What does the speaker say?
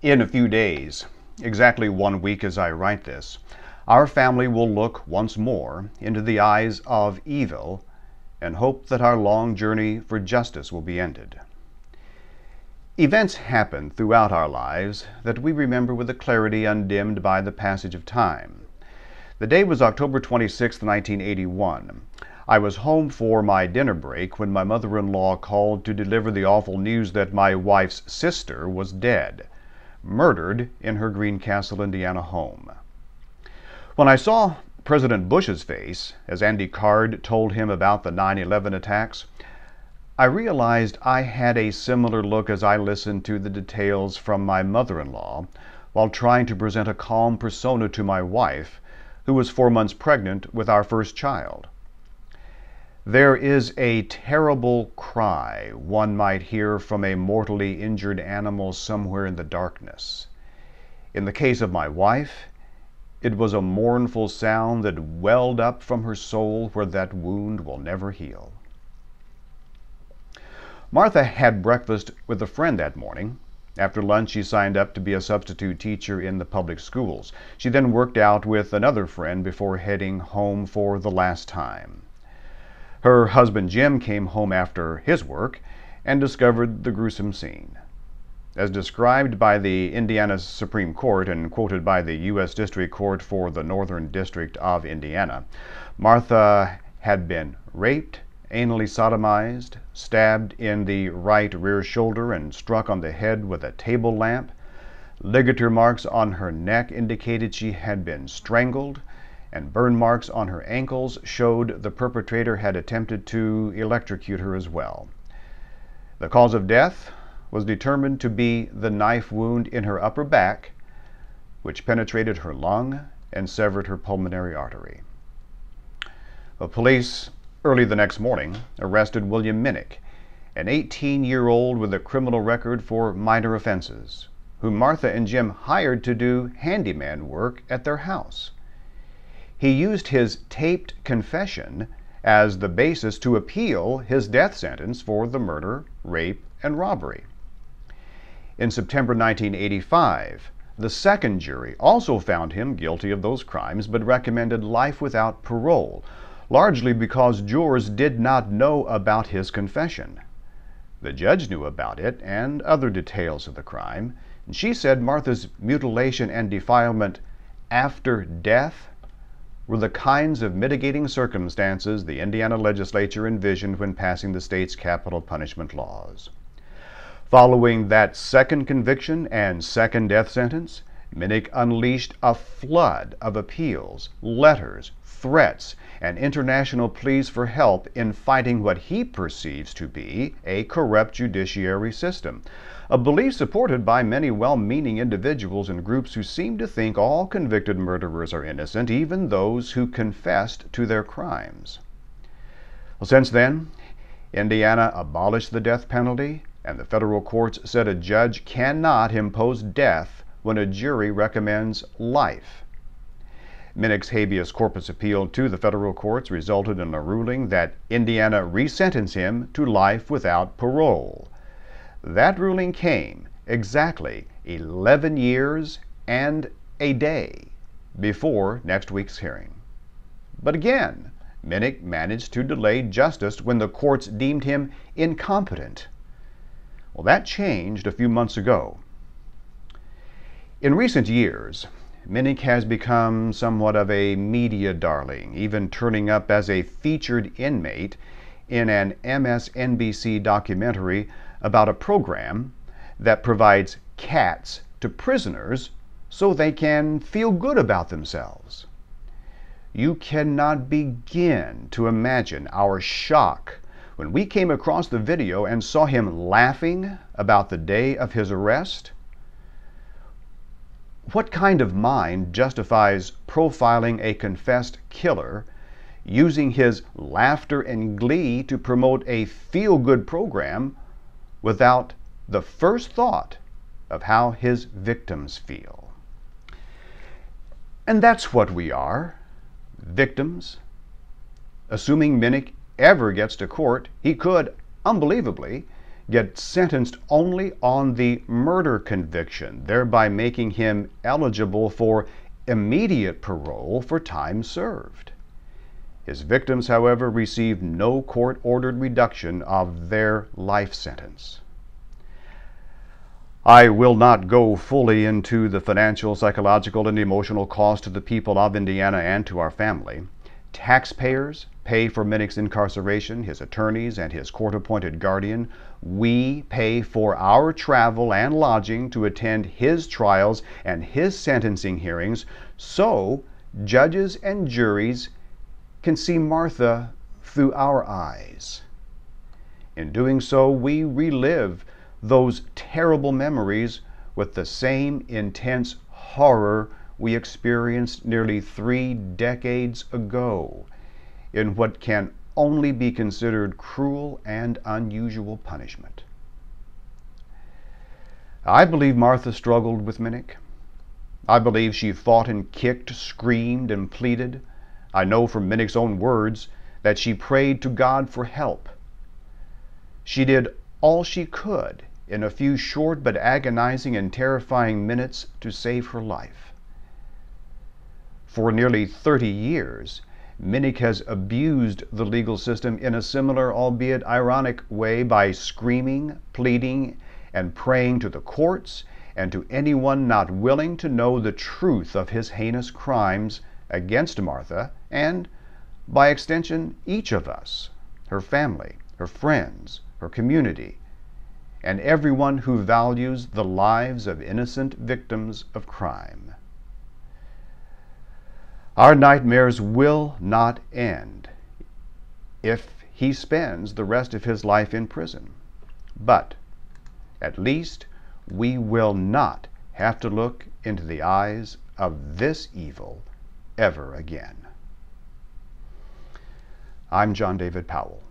In a few days, exactly 1 week as I write this, our family will look once more into the eyes of evil and hope that our long journey for justice will be ended. Events happen throughout our lives that we remember with a clarity undimmed by the passage of time. The day was October 26, 1981. I was home for my dinner break when my mother-in-law called to deliver the awful news that my wife's sister was dead, murdered in her Greencastle, Indiana home. When I saw President Bush's face as Andy Card told him about the 9/11 attacks, I realized I had a similar look as I listened to the details from my mother-in-law while trying to present a calm persona to my wife, who was 4 months pregnant with our first child. There is a terrible cry one might hear from a mortally injured animal somewhere in the darkness. In the case of my wife, it was a mournful sound that welled up from her soul where that wound will never heal. Martha had breakfast with a friend that morning. After lunch, she signed up to be a substitute teacher in the public schools. She then worked out with another friend before heading home for the last time. Her husband Jim came home after his work and discovered the gruesome scene. As described by the Indiana Supreme Court and quoted by the U.S. District Court for the Northern District of Indiana, Martha had been raped, anally sodomized, stabbed in the right rear shoulder and struck on the head with a table lamp. Ligature marks on her neck indicated she had been strangled, and burn marks on her ankles showed the perpetrator had attempted to electrocute her as well. The cause of death was determined to be the knife wound in her upper back, which penetrated her lung and severed her pulmonary artery. The police, early the next morning, arrested William Minnick, an 18-year-old with a criminal record for minor offenses, whom Martha and Jim hired to do handyman work at their house. He used his taped confession as the basis to appeal his death sentence for the murder, rape, and robbery. In September 1985, the second jury also found him guilty of those crimes but recommended life without parole, largely because jurors did not know about his confession. The judge knew about it and other details of the crime, and she said Martha's mutilation and defilement after death were the kinds of mitigating circumstances the Indiana legislature envisioned when passing the state's capital punishment laws. Following that second conviction and second death sentence, Minnick unleashed a flood of appeals, letters, threats, and international pleas for help in fighting what he perceives to be a corrupt judiciary system, a belief supported by many well-meaning individuals and groups who seem to think all convicted murderers are innocent, even those who confessed to their crimes. Well, since then, Indiana abolished the death penalty, and the federal courts said a judge cannot impose death when a jury recommends life. Minnick's habeas corpus appeal to the federal courts resulted in a ruling that Indiana resentence him to life without parole. That ruling came exactly 11 years and a day before next week's hearing. But again, Minnick managed to delay justice when the courts deemed him incompetent. Well, that changed a few months ago. In recent years, Minnick has become somewhat of a media darling, even turning up as a featured inmate in an MSNBC documentary about a program that provides cats to prisoners so they can feel good about themselves. You cannot begin to imagine our shock when we came across the video and saw him laughing about the day of his arrest. What kind of mind justifies profiling a confessed killer, using his laughter and glee to promote a feel-good program without the first thought of how his victims feel? And that's what we are, victims. Assuming Minnick ever gets to court, he could, unbelievably, get sentenced only on the murder conviction, thereby making him eligible for immediate parole for time served. His victims, however, received no court-ordered reduction of their life sentence. I will not go fully into the financial, psychological, and emotional cost to the people of Indiana and to our family. Taxpayers pay for Minnick's incarceration, his attorneys, and his court-appointed guardian. We pay for our travel and lodging to attend his trials and his sentencing hearings, so judges and juries can see Martha through our eyes. In doing so, we relive those terrible memories with the same intense horror we experienced nearly 3 decades ago in what can only be considered cruel and unusual punishment. I believe Martha struggled with Minnick. I believe she fought and kicked, screamed and pleaded. I know from Minnick's own words that she prayed to God for help. She did all she could in a few short but agonizing and terrifying minutes to save her life. For nearly 30 years, Minnick has abused the legal system in a similar, albeit ironic, way by screaming, pleading, and praying to the courts and to anyone not willing to know the truth of his heinous crimes against Martha and, by extension, each of us, her family, her friends, her community, and everyone who values the lives of innocent victims of crime. Our nightmares will not end if he spends the rest of his life in prison. But at least we will not have to look into the eyes of this evil ever again. I'm John David Powell.